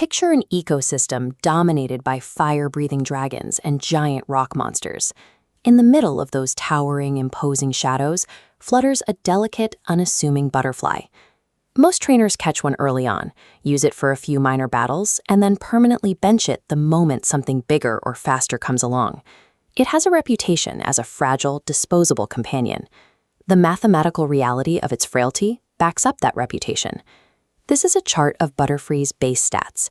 Picture an ecosystem dominated by fire-breathing dragons and giant rock monsters. In the middle of those towering, imposing shadows flutters a delicate, unassuming butterfly. Most trainers catch one early on, use it for a few minor battles, and then permanently bench it the moment something bigger or faster comes along. It has a reputation as a fragile, disposable companion. The mathematical reality of its frailty backs up that reputation. This is a chart of Butterfree's base stats.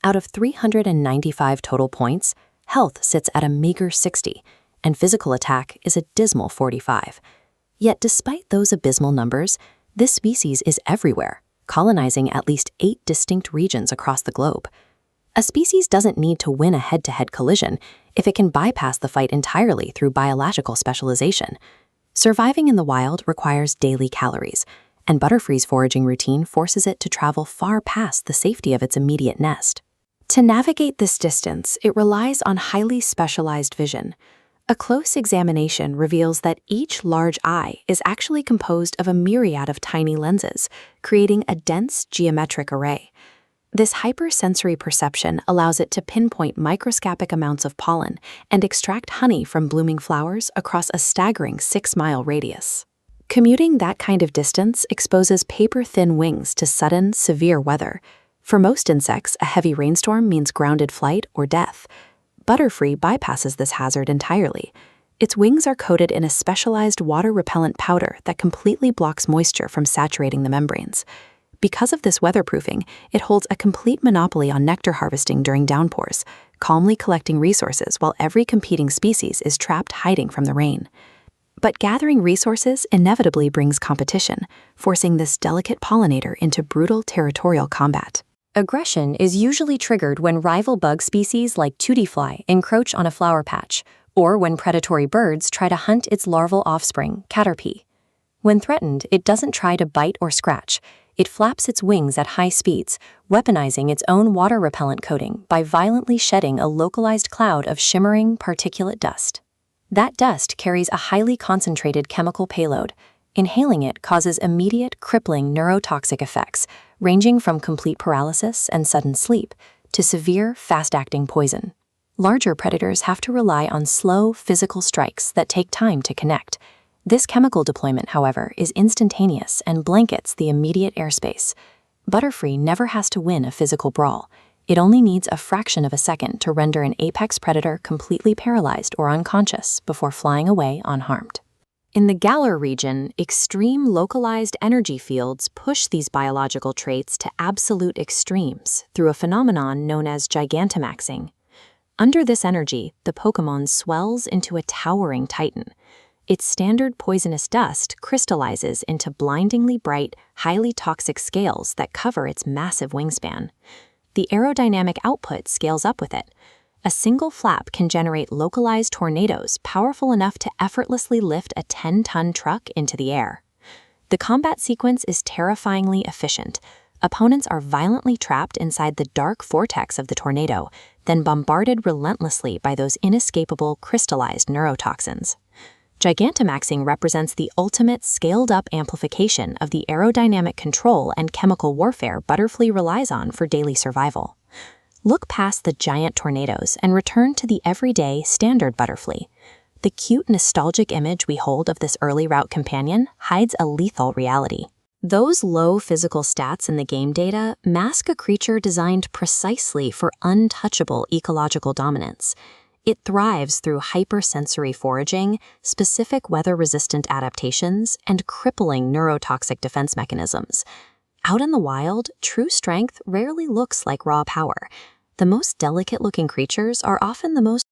Out of 395 total points, health sits at a meager 60, and physical attack is a dismal 45. Yet despite those abysmal numbers, this species is everywhere, colonizing at least 8 distinct regions across the globe. A species doesn't need to win a head-to-head collision if it can bypass the fight entirely through biological specialization. Surviving in the wild requires daily calories, and Butterfree's foraging routine forces it to travel far past the safety of its immediate nest. To navigate this distance, it relies on highly specialized vision. A close examination reveals that each large eye is actually composed of a myriad of tiny lenses, creating a dense geometric array. This hypersensory perception allows it to pinpoint microscopic amounts of pollen and extract honey from blooming flowers across a staggering 6-mile radius. Commuting that kind of distance exposes paper-thin wings to sudden, severe weather. For most insects, a heavy rainstorm means grounded flight or death. Butterfree bypasses this hazard entirely. Its wings are coated in a specialized water-repellent powder that completely blocks moisture from saturating the membranes. Because of this weatherproofing, it holds a complete monopoly on nectar harvesting during downpours, calmly collecting resources while every competing species is trapped hiding from the rain. But gathering resources inevitably brings competition, forcing this delicate pollinator into brutal territorial combat. Aggression is usually triggered when rival bug species like tudifly encroach on a flower patch, or when predatory birds try to hunt its larval offspring, Caterpie. When threatened, it doesn't try to bite or scratch. It flaps its wings at high speeds, weaponizing its own water-repellent coating by violently shedding a localized cloud of shimmering particulate dust. That dust carries a highly concentrated chemical payload. Inhaling it causes immediate, crippling neurotoxic effects, ranging from complete paralysis and sudden sleep to severe, fast-acting poison. Larger predators have to rely on slow, physical strikes that take time to connect. This chemical deployment, however, is instantaneous and blankets the immediate airspace. Butterfree never has to win a physical brawl. It only needs a fraction of a second to render an apex predator completely paralyzed or unconscious before flying away unharmed. In the Galar region, extreme localized energy fields push these biological traits to absolute extremes through a phenomenon known as Gigantamaxing. Under this energy, the Pokémon swells into a towering titan. Its standard poisonous dust crystallizes into blindingly bright, highly toxic scales that cover its massive wingspan. The aerodynamic output scales up with it. A single flap can generate localized tornadoes powerful enough to effortlessly lift a 10-ton truck into the air. The combat sequence is terrifyingly efficient. Opponents are violently trapped inside the dark vortex of the tornado, then bombarded relentlessly by those inescapable crystallized neurotoxins. Gigantamaxing represents the ultimate scaled-up amplification of the aerodynamic control and chemical warfare Butterfree relies on for daily survival. Look past the giant tornadoes and return to the everyday, standard Butterfree. The cute, nostalgic image we hold of this early route companion hides a lethal reality. Those low physical stats in the game data mask a creature designed precisely for untouchable ecological dominance. It thrives through hypersensory foraging, specific weather-resistant adaptations, and crippling neurotoxic defense mechanisms. Out in the wild, true strength rarely looks like raw power. The most delicate-looking creatures are often the most